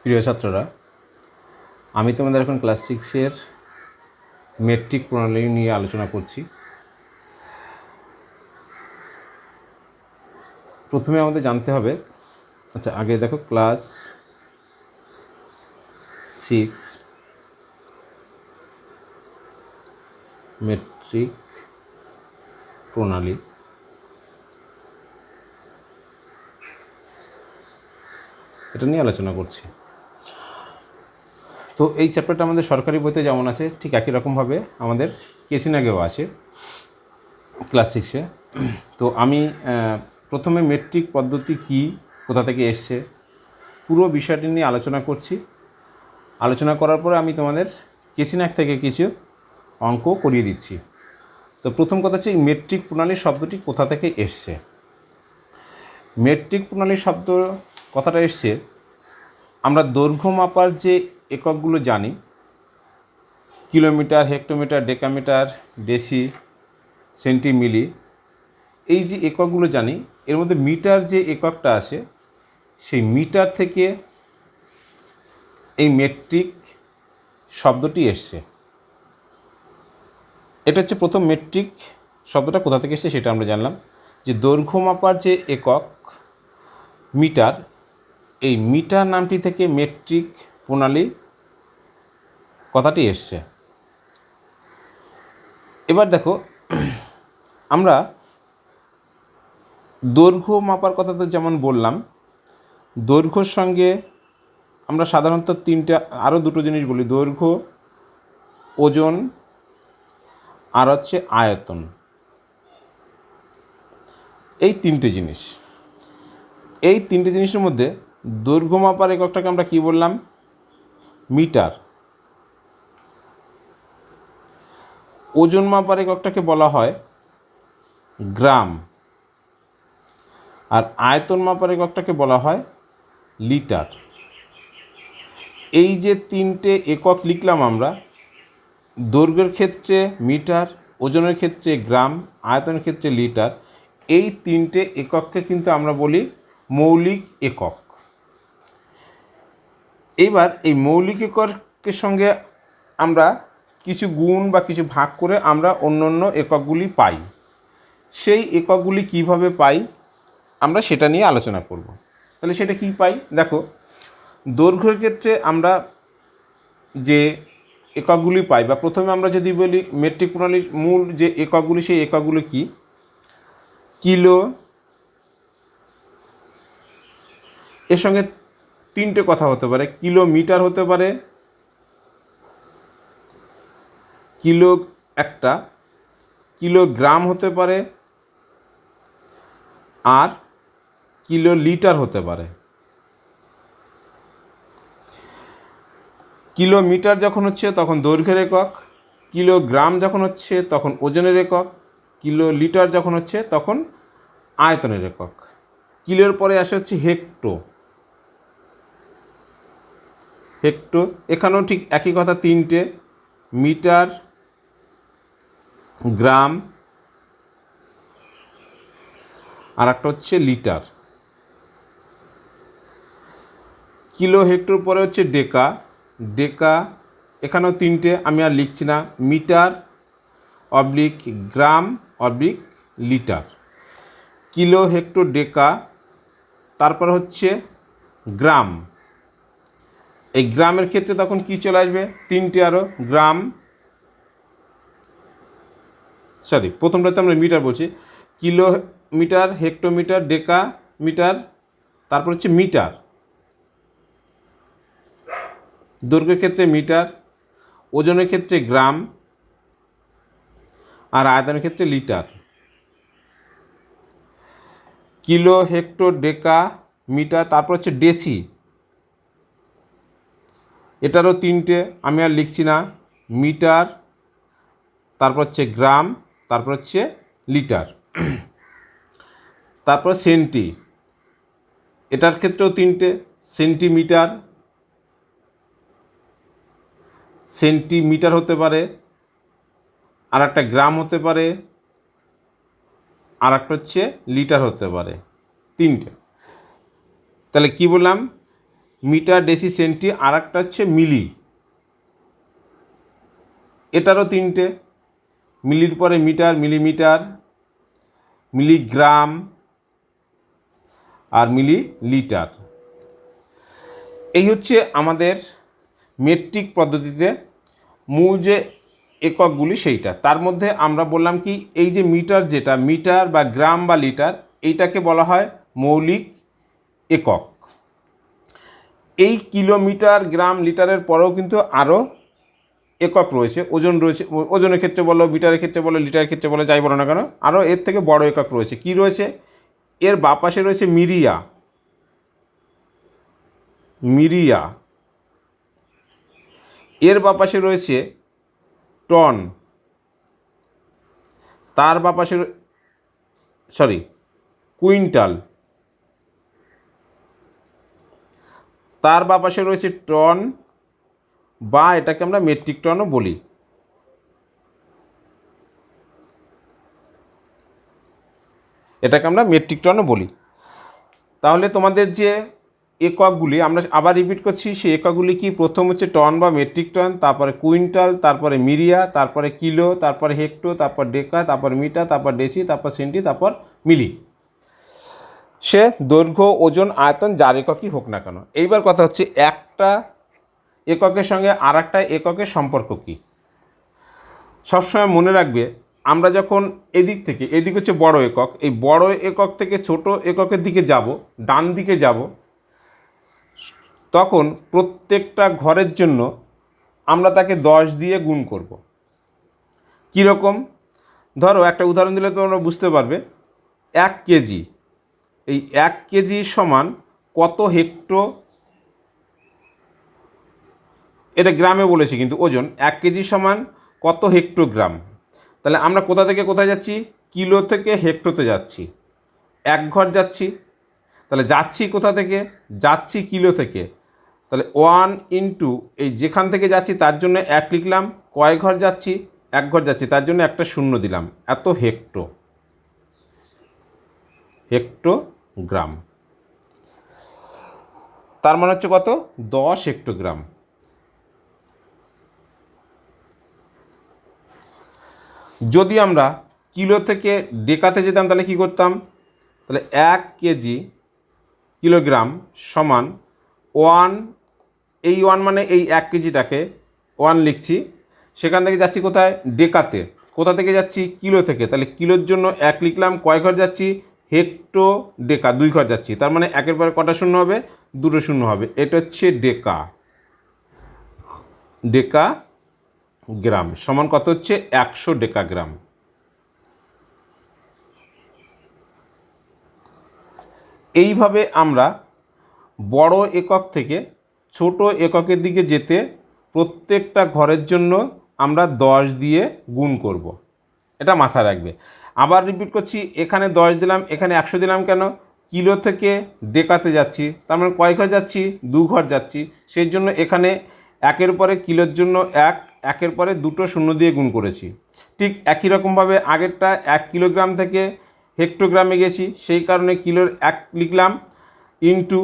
প্রিয় ছাত্ররা, আমি তোমাদের এখন ক্লাস 6-এর মেট্রিক প্রণালী নিয়ে আলোচনা করছি। প্রথমে আমাদের জানতে হবে, আগে দেখো ক্লাস 6 মেট্রিক প্রণালী। এটা নিয়ে আলোচনা করছি। তো এই চ্যাপ্টারটা আমাদের সরকারি বইতে যেমন আছে ঠিক একই রকমভাবে আমাদের কেসিনাগেও আছে ক্লাস 6-এ। তো আমি প্রথমে মেট্রিক পদ্ধতি কী, কোথা থেকে এসছে, পুরো বিষয়টি নিয়ে আলোচনা করছি। আলোচনা করার পরে আমি তোমাদের কেসিনাগ থেকে কিছু অঙ্ক করিয়ে দিচ্ছি। তো প্রথম কথা হচ্ছে, মেট্রিক প্রণালী শব্দটি কোথা থেকে এসছে। মেট্রিক প্রণালী শব্দ কথাটা এসছে, আমরা দৈর্ঘ্য মাপার যে এককগুলো জানি, কিলোমিটার, হেক্টোমিটার, ডেকামিটার, ডেসি, সেন্টিমিলি, এই যে এককগুলো জানি, এর মধ্যে মিটার যে এককটা আছে, সেই মিটার থেকে এই মেট্রিক শব্দটি এসছে। এটা হচ্ছে প্রথম মেট্রিক শব্দটা কোথা থেকে এসছে সেটা আমরা জানলাম, যে দৈর্ঘ্য মাপার যে একক মিটার, এই মিটার নামটি থেকে মেট্রিক প্রণালী কথাটি এসছে। এবার দেখো, আমরা দৈর্ঘ্য মাপার কথা তো যেমন বললাম, দৈর্ঘ্যর সঙ্গে আমরা সাধারণত আরও দুটো জিনিস বলি, দৈর্ঘ্য, ওজন আর হচ্ছে আয়তন। এই তিনটে জিনিসের মধ্যে দৈর্ঘ্য মাপার এককটাকে আমরা কি বললাম? মিটার। ওজন মাপার এককটাকে বলা হয় গ্রাম, আর আয়তন মাপার এককটাকে বলা হয় লিটার। এই যে তিনটে একক লিখলাম আমরা, দৈর্ঘ্যের ক্ষেত্রে মিটার, ওজনের ক্ষেত্রে গ্রাম, আয়তনের ক্ষেত্রে লিটার, এই তিনটে একককে কিন্তু আমরা বলি মৌলিক একক। এবার এই মৌলিক এককের সঙ্গে আমরা কিছু গুণ বা কিছু ভাগ করে আমরা অন্য এককগুলি পাই। সেই এককগুলি কিভাবে পাই আমরা সেটা নিয়ে আলোচনা করব। তাহলে সেটা কি পাই? দেখো, দৈর্ঘ্যের ক্ষেত্রে আমরা যে এককগুলি পাই, বা প্রথমে আমরা যদি বলি মেট্রিক প্রণালীর মূল যে এককগুলি, সেই এককগুলি কি? কিলো, এর সঙ্গে তিনটে কথা হতে পারে, কিলোমিটার হতে পারে, কিলোগ্রাম হতে পারে, আর কিলোলিটার হতে পারে। কিলোমিটার যখন হচ্ছে তখন দৈর্ঘ্যের একক, কিলোগ্রাম যখন হচ্ছে তখন ওজনের একক, কিলোলিটার যখন হচ্ছে তখন আয়তনের একক। কিলোর পরে আসে হচ্ছে হেক্টো। এখানেও ঠিক একই কথা, তিনটে, মিটার, গ্রাম, আর একটা হচ্ছে লিটার। কিলো, হেক্টর পরে হচ্ছে ডেকা, এখানেও তিনটে, আমি আর লিখছি না, মিটার অবলিক গ্রাম অবলিক লিটার। কিলো, হেক্টর, ডেকা, তারপর হচ্ছে গ্রাম। এই গ্রামের ক্ষেত্রে তখন কি চলে আসবে? তিনটে আরও, গ্রাম, প্রথমটাতে আমরা মিটার বলছি, কিলোমিটার, হেক্টোমিটার, ডেকা মিটার, তারপর হচ্ছে মিটার। দৈর্ঘ্যের ক্ষেত্রে মিটার, ওজনের ক্ষেত্রে গ্রাম, আর আয়তনের ক্ষেত্রে লিটার। কিলো, হেক্টর, ডেকা, মিটার, তারপর হচ্ছে ডেসি। এটারও তিনটে, আমি আর লিখছি না, মিটার, তারপর হচ্ছে গ্রাম, তারপর হচ্ছে লিটার। তারপর সেন্টি, এটার ক্ষেত্রেও তিনটে, সেন্টিমিটার হতে পারে, আর একটা গ্রাম হতে পারে, আর একটা হচ্ছে লিটার হতে পারে, তিনটে। তাহলে কি বললাম, মিটার, ডেসি, সেন্টি, আর একটা হচ্ছে মিলি। এটারও তিনটে, মিলির পরে মিটার, মিলিমিটার, মিলিগ্রাম আর মিলি লিটার। এই হচ্ছে আমাদের মেট্রিক পদ্ধতিতে মূল যে এককগুলি সেইটা। তার মধ্যে আমরা বললাম কি, এই যে মিটার, যেটা মিটার বা গ্রাম বা লিটার, এইটাকে বলা হয় মৌলিক একক। এই কিলোমিটার, গ্রাম, লিটারের পরেও কিন্তু আরও একক রয়েছে, ওজন রয়েছে, ওজনের ক্ষেত্রে বলো, মিটারের ক্ষেত্রে বলো, লিটারের ক্ষেত্রে বলো, যাই বলো না কেন, আরও এর থেকে বড় একক রয়েছে। কি রয়েছে? এর বাঁ পাশে রয়েছে মিরিয়া, মিরিয়া। এর বাঁ পাশে রয়েছে টন, তার বাঁ পাশে কুইন্টাল, তার বাঁ পাশে রয়েছে টন, বা এটাকে আমরা মেট্রিক টনও বলি। এটাকে আমরা মেট্রিক টনও বলি। তাহলে তোমাদের যে এককগুলি, আমরা আবার রিপিট করছি, সেই এককগুলি কি? প্রথম হচ্ছে টন বা মেট্রিক টন, তারপরে কুইন্টাল, তারপরে মিরিয়া, তারপরে কিলো, তারপরে হেক্টো, তারপর ডেকা, তারপর মিটার, তারপর ডেসি, তারপর সেন্টি, তারপর মিলি। সে দৈর্ঘ্য, ওজন, আয়তন যার এককই হোক না কেন। এইবার কথা হচ্ছে, একটা এককের সঙ্গে আর একটা এককের সম্পর্ক কী? সবসময় মনে রাখবে, আমরা যখন এদিক হচ্ছে বড় একক, এই বড় একক থেকে ছোট এককের দিকে যাব, ডান দিকে যাব, তখন প্রত্যেকটা ঘরের জন্য আমরা তাকে 10 দিয়ে গুণ করব। কীরকম? ধরো একটা উদাহরণ দিলে তোমরা বুঝতে পারবে। 1 কেজি, এই 1 কেজি সমান কত হেক্টো, এটা গ্রামে বলেছি কিন্তু ওজন, 1 কেজি সমান কত হেক্টোগ্রাম। তাহলে আমরা কোথা থেকে কোথায় যাচ্ছি? কিলো থেকে হেক্টোতে যাচ্ছি, এক ঘর যাচ্ছি। তাহলে যাচ্ছি কোথা থেকে? যাচ্ছি কিলো থেকে। তাহলে 1 ইন্টু এই যেখান থেকে যাচ্ছি তার জন্য 1 লিখলাম, কয় ঘর যাচ্ছি? 1 ঘর যাচ্ছি, তার জন্য একটা শূন্য দিলাম, এত হেক্টোগ্রাম। তার মানে হচ্ছে কত? 10 হেক্টোগ্রাম। যদি আমরা কিলো থেকে ডেকাতে যেতাম তাহলে কি করতাম? তাহলে 1 কেজি কিলোগ্রাম সমান 1, এই 1 মানে এই 1 কেজিটাকে 1 লিখছি, সেখান থেকে যাচ্ছি কোথায়? ডেকাতে। কোথা থেকে যাচ্ছি? কিলো থেকে। তাহলে কিলোর জন্য 1 লিখলাম, কয় ঘর যাচ্ছি? হেক্টো ডেকা, 2 ঘর যাচ্ছি। তার মানে 1-এর পরে কটা শূন্য হবে? 2টো শূন্য হবে। এটা হচ্ছে ডেকা। ডেকা গ্রাম সমান কত হচ্ছে? 100 ডেকাগ্রাম। এইভাবে আমরা বড় একক থেকে ছোট এককের দিকে যেতে প্রত্যেকটা ঘরের জন্য আমরা 10 দিয়ে গুণ করব। এটা মাথায় রাখবে। আবার রিপিট করছি, এখানে 10 দিলাম, এখানে 100 দিলাম কেন? কিলো থেকে ডেকাতে যাচ্ছি, তার মানে কয় ঘর যাচ্ছি? 2 ঘর যাচ্ছি। সেই জন্য এখানে 1-এর পরে কিলোর জন্য 1, 1-এর পরে 2টো শূন্য দিয়ে গুণ করেছি। ঠিক একই রকমভাবে আগেরটা 1 কিলোগ্রাম থেকে হেক্টোগ্রামে গেছি, সেই কারণে কিলোর 1 লিখলাম, ইন্টু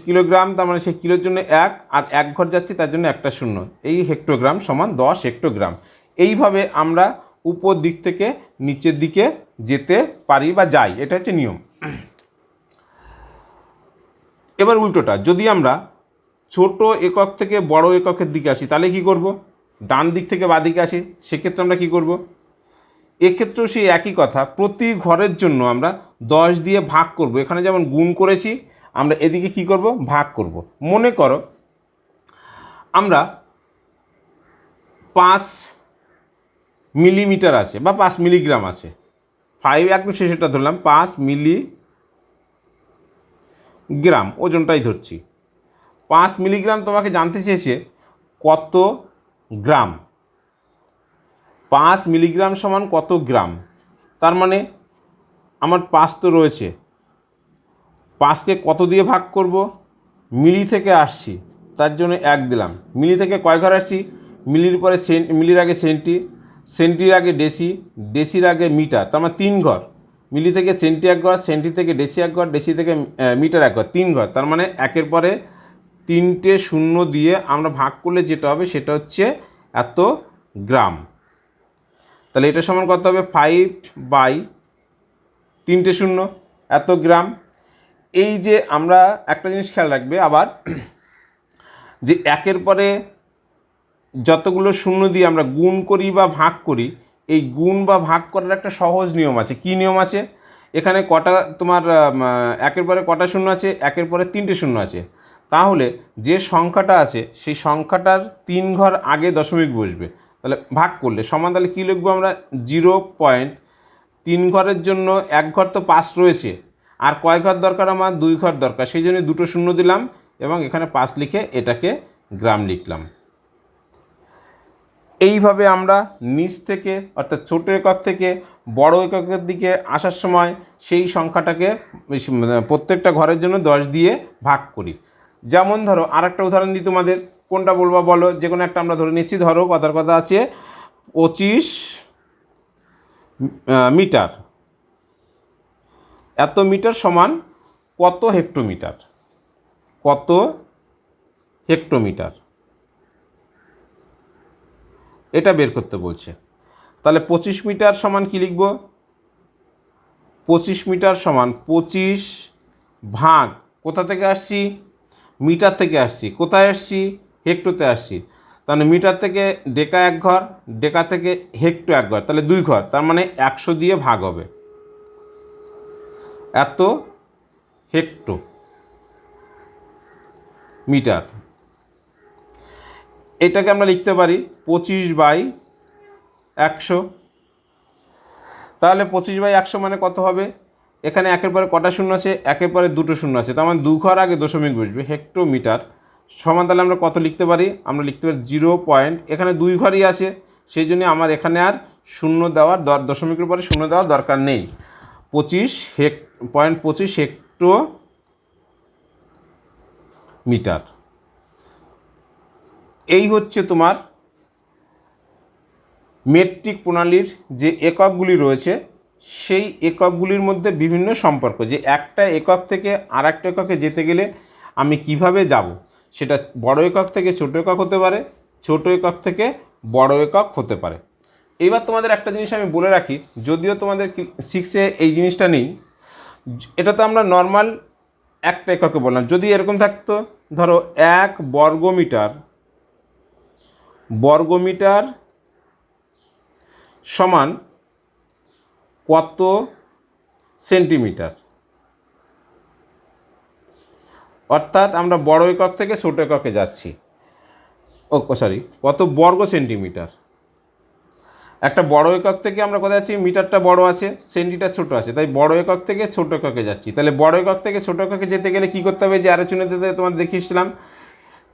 কিলোগ্রাম, তার মানে সেই কিলোর জন্য 1, আর 1 ঘর যাচ্ছি তার জন্য একটা শূন্য। এই হেক্টোগ্রাম সমান 10 হেক্টোগ্রাম। এইভাবে আমরা উপর দিক থেকে নিচের দিকে যেতে পারি বা যাই, এটা হচ্ছে নিয়ম। এবার উল্টোটা, যদি আমরা ছোট একক থেকে বড় এককের দিকে আসি তাহলে কি করব? ডান দিক থেকে বাঁ দিকে আসি, সেক্ষেত্রে আমরা কি করব? এক্ষেত্রেও সেই একই কথা, প্রতি ঘরের জন্য আমরা 10 দিয়ে ভাগ করব। এখানে যেমন গুণ করেছি, আমরা এদিকে কি করব? ভাগ করব। মনে করো আমরা 5 মিলিমিটার আছে বা 5 মিলিগ্রাম আছে, 5 একদম শেষেরটা ধরলাম, 5 মিলিগ্রাম ওজনটাই ধরছি। 5 মিলিগ্রাম তোমাকে জানতে চেয়েছে কত গ্রাম। 5 মিলিগ্রাম সমান কত গ্রাম? তার মানে আমার 5 তো রয়েছে, 5কে কত দিয়ে ভাগ করব? মিলি থেকে আসছি, তার জন্য 1 দিলাম। মিলি থেকে কয় ঘর আসছি? মিলির পরে মিলির আগে সেন্টি, সেন্টির আগে ডেসি, ডেসির আগে মিটার, তার মানে 3 ঘর। মিলি থেকে সেন্টি এক ঘর, সেন্টি থেকে ডেসি এক ঘর, ডেসি থেকে মিটার এক ঘর, 3 ঘর। তার মানে একের পরে 3টে শূন্য দিয়ে আমরা ভাগ করলে যেটা হবে সেটা হচ্ছে এত গ্রাম। তাহলে এটা সমান কত হবে? 5/3টে শূন্য, এত গ্রাম। এই যে আমরা একটা জিনিস খেয়াল রাখবে আবার, যে একের পরে যতগুলো শূন্য দিয়ে আমরা গুণ করি বা ভাগ করি, এই গুণ বা ভাগ করার একটা সহজ নিয়ম আছে। কি নিয়ম আছে? এখানে কটা তোমার একের পরে কটা শূন্য আছে? একের পরে 3টে শূন্য আছে। তাহলে যে সংখ্যাটা আছে সেই সংখ্যাটার 3 ঘর আগে দশমিক বসবে। তাহলে ভাগ করলে সমান, তাহলে কী লিখবো আমরা? 0.3 ঘরের জন্য এক ঘর তো পাস রয়েছে, আর কয় ঘর দরকার আমার? 2 ঘর দরকার, সেই জন্য 2টো শূন্য দিলাম এবং এখানে 5 লিখে এটাকে গ্রাম লিখলাম। এইভাবে আমরা নিচ থেকে অর্থাৎ ছোট একক থেকে বড় এককের দিকে আসার সময় সেই সংখ্যাটাকে প্রত্যেকটা ঘরের জন্য 10 দিয়ে ভাগ করি। যেমন ধরো আরেকটা উদাহরণ দিই তোমাদের, কোনটা বলবা বলো? যে কোনো একটা আমরা ধরে নিচ্ছি। ধরো কথার কথা আছে 25 মিটার। এত মিটার সমান কত হেক্টোমিটার? কত হেক্টোমিটার এটা বের করতে বলছে। তাহলে 25 মিটার সমান কি লিখব? 25 মিটার সমান 25 ভাগ, কোথা থেকে আসছি? মিটার থেকে আসছি। কোথায় আসছি? হেক্টোতে আসছি। তাহলে মিটার থেকে ডেকা এক ঘর, ডেকা থেকে হেক্টো এক ঘর, তাহলে 2 ঘর। তার মানে 100 দিয়ে ভাগ হবে, এত হেক্টো মিটার। এটাকে আমরা লিখতে পারি 25/100। তাহলে 25/100 মানে কত হবে? এখানে একের পরে কটা শূন্য আছে? একের পরে 2টো শূন্য আছে, তার মানে 2 ঘর আগে দশমিক বসবে, হেক্টোমিটার সমান। তাহলে আমরা কত লিখতে পারি? আমরা লিখতে পারি 0. এখানে 2 ঘরই আছে, সেই জন্য আমার এখানে আর শূন্য দেওয়ার দশমিকের পরে শূন্য দেওয়ার দরকার নেই। 25 হেক্টোমিটার। এই হচ্ছে তোমার মেট্রিক প্রণালীর যে এককগুলি রয়েছে, সেই এককগুলির মধ্যে বিভিন্ন সম্পর্ক, যে একটা একক থেকে আর একটা এককে যেতে গেলে আমি কিভাবে যাব। সেটা বড় একক থেকে ছোট একক হতে পারে, ছোট একক থেকে বড় একক হতে পারে। এইবার তোমাদের একটা জিনিস আমি বলে রাখি, যদিও তোমাদের 6-এ এই জিনিসটা নেই, এটা তো আমরা নর্মাল একটা এককে বললাম। যদি এরকম থাকতো, ধরো 1 বর্গমিটার সমান কত সেন্টিমিটার, অর্থাৎ আমরা বড় একক থেকে ছোট এককে যাচ্ছি। কত বর্গ সেন্টিমিটার। একটা বড় একক থেকে আমরা কোথায় যাচ্ছি? মিটারটা বড় আছে, সেন্টিটা ছোট আছে, তাই বড় একক থেকে ছোট এককে যাচ্ছি। তাহলে বড় একক থেকে ছোট এককে যেতে গেলে কী করতে হবে? যে আলোচনাতে তোমাদের দেখিয়েছিলাম,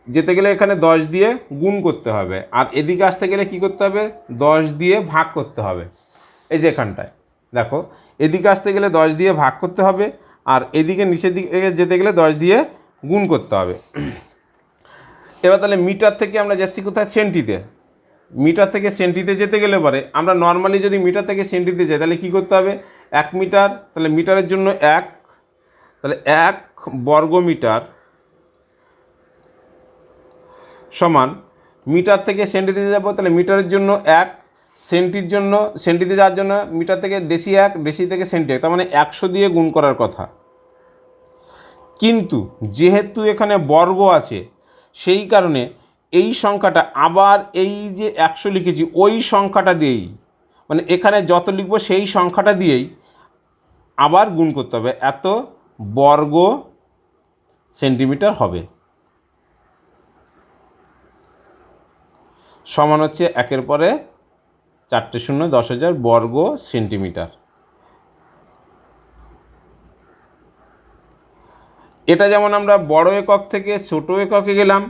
যেতে গেলে এখানে 10 দিয়ে গুণ করতে হবে, আর এদিকে আসতে গেলে কী করতে হবে? 10 দিয়ে ভাগ করতে হবে। এই যে এখানটায় দেখো, এদিকে আসতে গেলে 10 দিয়ে ভাগ করতে হবে, আর এদিকে নিচের দিকে যেতে গেলে 10 দিয়ে গুণ করতে হবে। এবার তাহলে মিটার থেকে আমরা যাচ্ছি কোথায়? সেন্টিতে। মিটার থেকে সেন্টিতে যেতে গেলে পরে আমরা নর্মালি যদি মিটার থেকে সেন্টিতে যাই, তাহলে কী করতে হবে? 1 মিটার, তাহলে মিটারের জন্য 1, তাহলে 1 বর্গমিটার সমান, মিটার থেকে সেন্টিতে যাব, তাহলে মিটারের জন্য 1, সেন্টির জন্য সেন্টিতে যাওয়ার জন্য মিটার থেকে ডেসি 1, ডেসি থেকে সেন্টি 1, তার মানে 100 দিয়ে গুণ করার কথা। কিন্তু যেহেতু এখানে বর্গ আছে, সেই কারণে এই সংখ্যাটা আবার এই যে 100 লিখেছি ওই সংখ্যাটা দিয়েই, মানে এখানে যত লিখব সেই সংখ্যাটা দিয়েই আবার গুণ করতে হবে, এত বর্গ সেন্টিমিটার হবে। সমান হচ্ছে একের পরে 4টে শূন্য, 10,000 বর্গ সেন্টিমিটার। এটা যেমন আমরা বড় একক থেকে ছোট এককে গেলাম,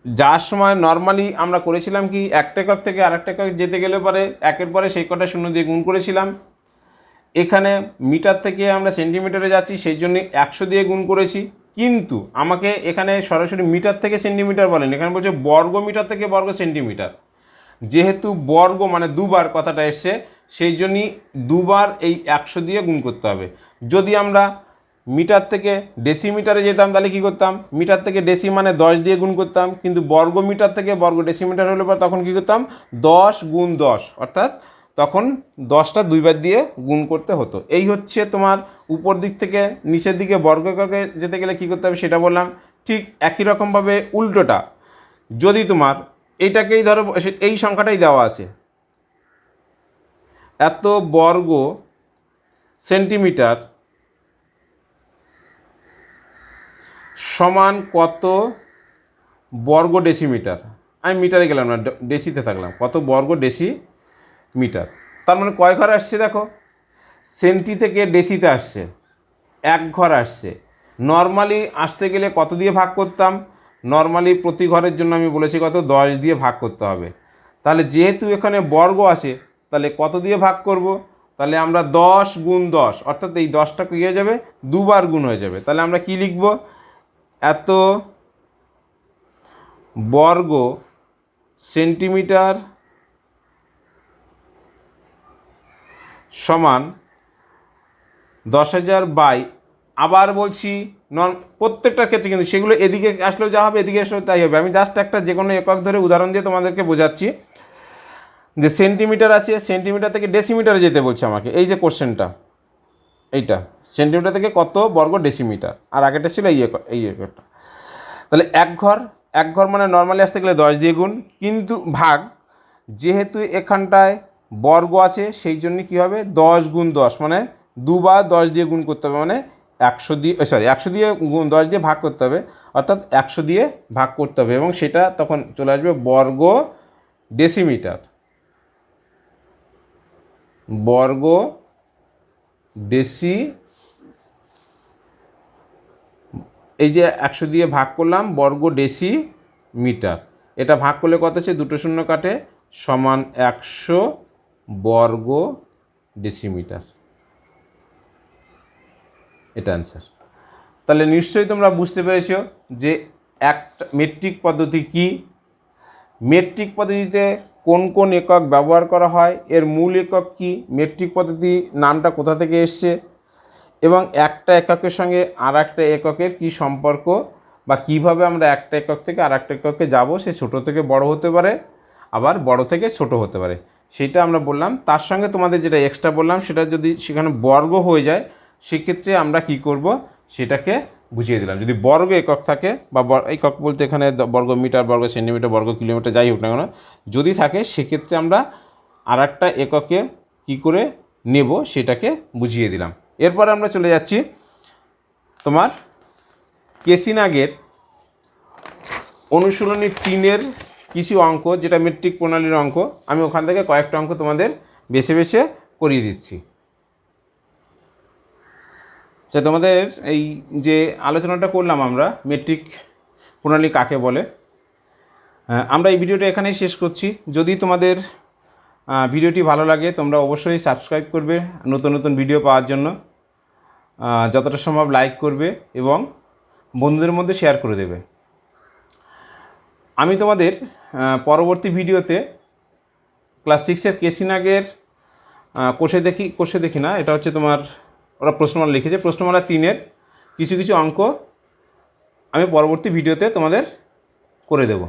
যার সময় নর্মালি আমরা করেছিলাম কি, একটা একক থেকে আরেকটা একক যেতে গেলে পরে একের পরে সেই কটা শূন্য দিয়ে গুণ করেছিলাম। এখানে মিটার থেকে আমরা সেন্টিমিটারে যাচ্ছি, সেই জন্য 100 দিয়ে গুণ করেছি। কিন্তু আমাকে এখানে সরাসরি মিটার থেকে সেন্টিমিটার বলেন, এখানে বলছে বর্গ মিটার থেকে বর্গ সেন্টিমিটার। যেহেতু বর্গ মানে দুবার কথাটা এসছে, সেই জন্যই দুবার এই 100 দিয়ে গুণ করতে হবে। যদি আমরা মিটার থেকে ডেসিমিটারে যেতাম তাহলে কী করতাম, মিটার থেকে ডেসি মানে 10 দিয়ে গুণ করতাম, কিন্তু বর্গ মিটার থেকে বর্গ ডেসিমিটার হলে পর তখন কী করতাম 10 গুণ 10, অর্থাৎ তখন 10টা দুইবার দিয়ে গুণ করতে হতো। এই হচ্ছে তোমার উপর দিক থেকে নিচের দিকে বর্গ এককে যেতে গেলে কী করতে হবে সেটা বললাম। ঠিক একই রকমভাবে উল্টোটা, যদি তোমার এইটাকেই ধরো এই সংখ্যাটাই দেওয়া আছে, এত বর্গ সেন্টিমিটার সমান কত বর্গ ডেসিমিটার, আমি মিটারে গেলাম না, ডেসিতে থাকলাম, কত বর্গ ডেসিমিটার। তার মানে কয় ঘর আসছে দেখো, সেন্টি থেকে ডেসিতে আসছে 1 ঘর আসছে। নর্মালি আসতে গেলে কত দিয়ে ভাগ করতাম, নর্মালি প্রতি ঘরের জন্য আমি বলেছি কত 10 দিয়ে ভাগ করতে হবে। তাহলে যেহেতু এখানে বর্গ আছে তাহলে কত দিয়ে ভাগ করব, তাহলে আমরা 10 গুণ 10, অর্থাৎ এই 10টা কী হয়ে যাবে, দুবার গুণ হয়ে যাবে। তাহলে আমরা কি লিখব, এত বর্গ সেন্টিমিটার সমান 10,000 বাই, আবার বলছি প্রত্যেকটার ক্ষেত্রে কিন্তু সেগুলো এদিকে আসলেও যা হবে এদিকে আসলেও তাই হবে। আমি জাস্ট একটা যে কোনো একক ধরে উদাহরণ দিয়ে তোমাদেরকে বোঝাচ্ছি যে সেন্টিমিটার আছে, সেন্টিমিটার থেকে ডেসিমিটারে যেতে বলছে আমাকে, এই যে কোশ্চেনটা এইটা সেন্টিমিটার থেকে কত বর্গ ডেসিমিটার, আর আগেটা ছিল এই একটা। তাহলে এক ঘর মানে নর্মালি আসতে গেলে 10 দিয়ে গুণ, কিন্তু ভাগ যেহেতু এখানটায় বর্গ আছে সেই জন্য কী হবে 10 গুণ 10, মানে দুবার 10 দিয়ে গুণ করতে হবে, মানে 100 দিয়ে 100 দিয়ে গুণ 10 দিয়ে ভাগ করতে হবে, অর্থাৎ 100 দিয়ে ভাগ করতে হবে, এবং সেটা তখন চলে আসবে বর্গ ডেসিমিটার। বর্গ ডেসি, এই যে 100 দিয়ে ভাগ করলাম বর্গ ডেসি মিটার, এটা ভাগ করলে কত আছে, দুটো শূন্য কাটে, সমান 100 বর্গ ডেসিমিটার, এটা অ্যান্সার। তাহলে নিশ্চয়ই তোমরা বুঝতে পেরেছো যে একটা মেট্রিক পদ্ধতি কি, মেট্রিক পদ্ধতিতে কোন কোন একক ব্যবহার করা হয়, এর মূল একক কি, মেট্রিক পদ্ধতি নামটা কোথা থেকে এসছে, এবং একটা এককের সঙ্গে আর একটা এককের কী সম্পর্ক, বা কিভাবে আমরা একটা একক থেকে আর একটা এককে যাব, সে ছোট থেকে বড় হতে পারে আবার বড় থেকে ছোট হতে পারে, সেটা আমরা বললাম। তার সঙ্গে তোমাদের যেটা এক্সট্রা বললাম সেটা যদি সেখানে বর্গ হয়ে যায় সেক্ষেত্রে আমরা কি করব সেটাকে বুঝিয়ে দিলাম। যদি বর্গ একক থাকে, বা একক বলতে এখানে বর্গ মিটার, বর্গ সেন্টিমিটার, বর্গ কিলোমিটার যাই হোক না কেন, যদি থাকে সেক্ষেত্রে আমরা আর একটা এককে কী করে নেব সেটাকে বুঝিয়ে দিলাম। এরপর আমরা চলে যাচ্ছি তোমার কেসিনাগের অনুশীলনী 3-এর কিছু অঙ্ক, যেটা মেট্রিক প্রণালীর অঙ্ক। আমি ওখান থেকে কয়েকটা অঙ্ক তোমাদের বেছে বেছে করিয়ে দিচ্ছি। তো তোমাদের এই যে আলোচনাটা করলাম আমরা মেট্রিক প্রণালী কাকে বলে, আমরা এই ভিডিওটা এখানেই শেষ করছি। যদি তোমাদের ভিডিওটি ভালো লাগে তোমরা অবশ্যই সাবস্ক্রাইব করবে নতুন নতুন ভিডিও পাওয়ার জন্য, যতটা সম্ভব লাইক করবে এবং বন্ধুদের মধ্যে শেয়ার করে দেবে। আমি তোমাদের পরবর্তী ভিডিওতে ক্লাস 6-এর কেসিনাগের কোষে দেখি না, এটা হচ্ছে তোমার ওরা প্রশ্নমালা লিখেছে, প্রশ্নমালা 3-এর কিছু কিছু অঙ্ক আমি পরবর্তী ভিডিওতে তোমাদের করে দেব।